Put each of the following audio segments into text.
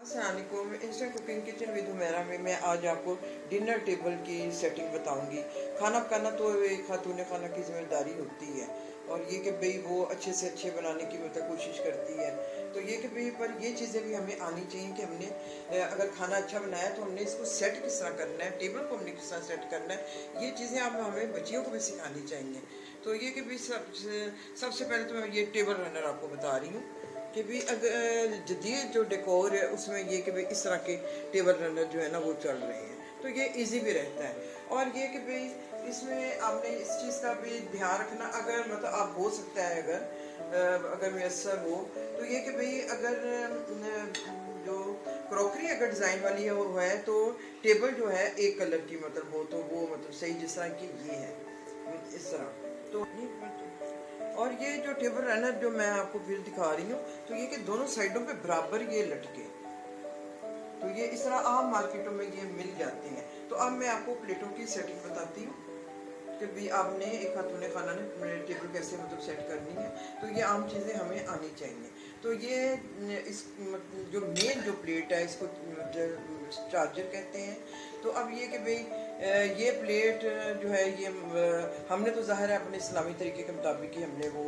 अस्सलामुअलैकुम। Instant cooking kitchen with Humaira में मैं आज आपको डिनर टेबल की सेटिंग बताऊंगी। खाना पकाना तो एक खातून खाना की जिम्मेदारी होती है और ये कि भाई वो अच्छे से अच्छे बनाने की मतलब कोशिश करती है। तो ये कि भाई पर ये चीज़ें भी हमें आनी चाहिए कि हमने अगर खाना अच्छा बनाया तो हमने इसको सेट किस तरह करना है, टेबल को हमने किस तरह सेट करना है, ये चीज़ें आप हमें बच्चियों को भी सिखानी चाहिए। तो ये कि भाई सबसे पहले तो मैं ये टेबल रनर आपको बता रही हूँ कि भी अगर जदीद जो डेकोर है उसमें ये कि भाई इस तरह के टेबल रनर जो है ना वो चल रहे हैं, तो ये इजी भी रहता है। और ये कि भाई इसमें आपने इस चीज़ का भी ध्यान रखना, अगर मतलब आप हो सकता है अगर मैसर हो तो ये कि भाई अगर जो क्रॉकरी अगर डिज़ाइन वाली है वो है तो टेबल जो है एक कलर की मतलब हो तो वो मतलब सही, जिस तरह की ये है इस तरह। तो और ये जो टेबल रनर जो मैं आपको फिर दिखा रही हूँ तो ये कि दोनों साइडों पे बराबर ये लटके, तो ये इस तरह आम मार्केटों में ये मिल जाते हैं। तो अब मैं आपको प्लेटों की सेटिंग बताती हूँ कि भी आपने एक खातून खाना ने टेबल कैसे मतलब सेट करनी है। तो ये आम चीज़ें हमें आनी चाहिए। तो ये इस जो मेन जो प्लेट है इसको चार्जर कहते हैं। तो अब ये कि भाई ये प्लेट जो है ये हमने तो ज़ाहिर है अपने इस्लामी तरीके के मुताबिक ही हमने वो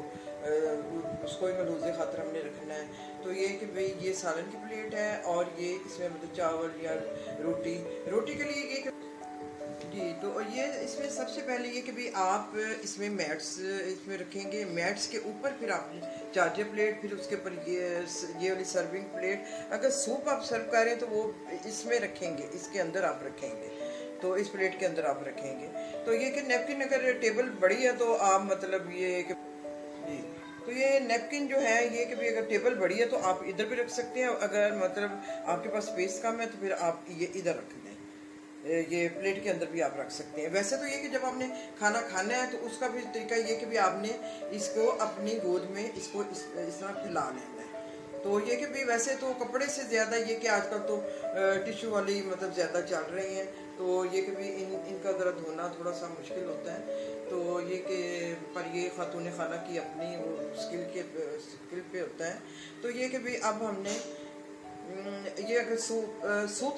उसको ही मलूज़े खातर हमने रखना है। तो ये कि भाई ये सालन की प्लेट है और ये इसमें मतलब चावल या रोटी के लिए एक जी। तो ये इसमें सबसे पहले ये कि भाई आप इसमें मैट्स इसमें रखेंगे, मैट्स के ऊपर फिर आप चार्जर प्लेट, फिर उसके ऊपर ये वाली सर्विंग प्लेट। अगर सूप आप सर्व कर रहे हैं तो वो इसमें रखेंगे, इसके अंदर आप रखेंगे, तो इस प्लेट के अंदर आप रखेंगे। तो ये कि नैपकिन अगर टेबल बड़ी है तो आप मतलब ये कि जी, तो ये नैपकिन जो है ये कि भाई अगर टेबल बड़ी है तो आप इधर भी रख सकते हैं, अगर मतलब आपके पास स्पेस कम है तो फिर आप ये इधर रख दें, ये प्लेट के अंदर भी आप रख सकते हैं। वैसे तो ये कि जब आपने खाना खाना है तो उसका भी तरीका ये कि भी आपने इसको अपनी गोद में इसको इस तरह फैला लेना है। तो ये कि भी वैसे तो कपड़े से ज़्यादा ये कि आजकल तो टिश्यू वाली मतलब ज़्यादा चल रही हैं, तो ये कि भी इनका ज़रा धोना थोड़ा सा मुश्किल होता है। तो ये कि पर ये खातून खाना की अपनी वो स्किल पे होता है। तो ये कि भी अब हमने ये अगर सूप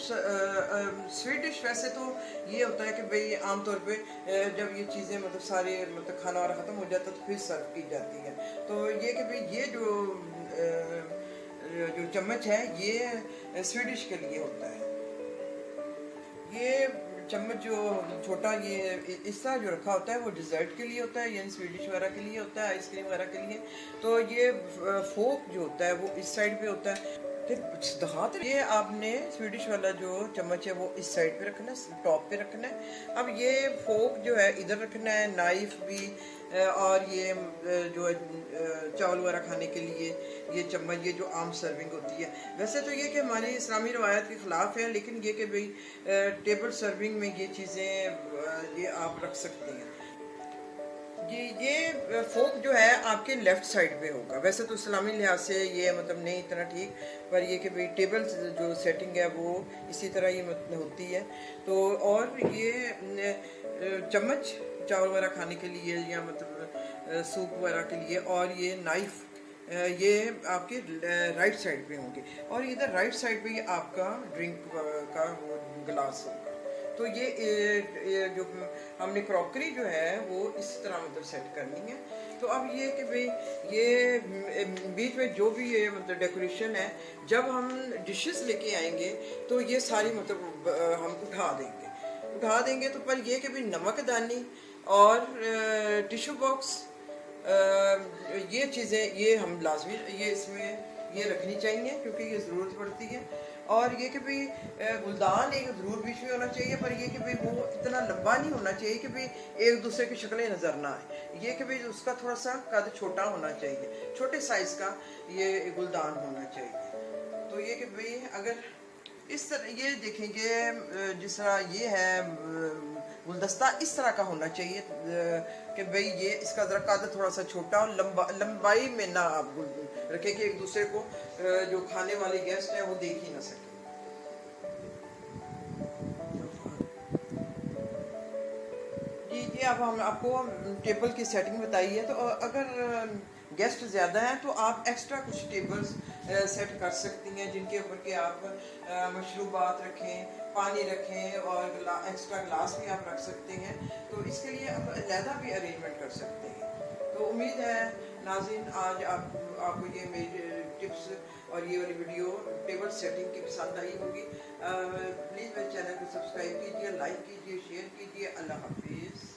स्वीट डिश वैसे तो ये होता है कि भाई आमतौर पे जब ये चीज़ें मतलब सारे मतलब खाना वाला ख़त्म हो जाता है तो फिर सर्व की जाती है। तो ये कि भाई ये जो चम्मच है ये स्वीट डिश के लिए होता है। ये चम्मच जो छोटा ये इस तरह जो रखा होता है वो डिज़र्ट के लिए होता है, यानी स्वीट डिश वगैरह के लिए होता है, आइसक्रीम वगैरह के लिए। तो ये फोक जो होता है वो इस साइड पे होता है। फिर हाथ ये आपने स्वीडिश वाला जो चम्मच है वो इस साइड पे रखना है, टॉप पे रखना है। अब ये फोक जो है इधर रखना है, नाइफ भी और ये जो चावल वगैरह खाने के लिए ये चम्मच, ये जो आम सर्विंग होती है। वैसे तो ये कि हमारी इस्लामी रवायत के ख़िलाफ़ है, लेकिन ये कि भाई टेबल सर्विंग में ये चीज़ें ये आप रख सकते हैं। जी, ये फोक जो है आपके लेफ़्ट साइड पे होगा। वैसे तो इस्लामी लिहाज से ये मतलब नहीं इतना ठीक, पर ये कि भाई टेबल जो सेटिंग है वो इसी तरह ही मतलब होती है। तो और ये चम्मच चावल वगैरह खाने के लिए या मतलब सूप वगैरह के लिए, और ये नाइफ ये आपके राइट साइड पे होंगे, और इधर राइट साइड पे ये आपका ड्रिंक का वो गिलास होगा। तो ये जो हमने क्रॉकरी जो है वो इस तरह मतलब सेट करनी है। तो अब ये कि भाई ये बीच में जो भी ये मतलब डेकोरेशन है, जब हम डिशेस लेके आएंगे तो ये सारी मतलब हम उठा देंगे। तो पर ये कि भाई नमकदानी और टिश्यू बॉक्स ये चीज़ें ये हम लाजमी ये इसमें ये रखनी चाहिए क्योंकि ये ज़रूरत पड़ती है। और ये कि भाई गुलदान एक ज़रूर बीच में होना चाहिए, पर ये कि भाई वो इतना लंबा नहीं होना चाहिए कि भाई एक दूसरे की शक्लें नज़र ना आए। ये कि भाई उसका थोड़ा सा कद छोटा होना चाहिए, छोटे साइज़ का ये गुलदान होना चाहिए। तो ये कि भाई अगर इस तरह ये देखेंगे जिस तरह ये है गुलदस्ता इस तरह का होना चाहिए कि भाई ये इसका ज़रा कद थोड़ा सा छोटा और लंबाई में ना आप रखें कि एक दूसरे को जो खाने वाले गेस्ट हैं वो देख ही ना सके। जी, अब हम आपको टेबल की सेटिंग बताई है। तो अगर गेस्ट ज़्यादा हैं तो आप एक्स्ट्रा कुछ टेबल्स सेट कर सकती हैं, जिनके ऊपर के आप मशरूबात रखें, पानी रखें और एक्स्ट्रा ग्लास भी आप रख सकते हैं। तो इसके लिए आप अलहदा भी अरेंजमेंट कर सकते हैं। तो उम्मीद है नाज़रीन आज आपको ये मेरी टिप्स और ये वाली वीडियो टेबल सेटिंग की पसंद आई होगी। प्लीज़ मेरे चैनल को सब्सक्राइब कीजिए, लाइक कीजिए, शेयर कीजिए। अल्लाह हाफिज़।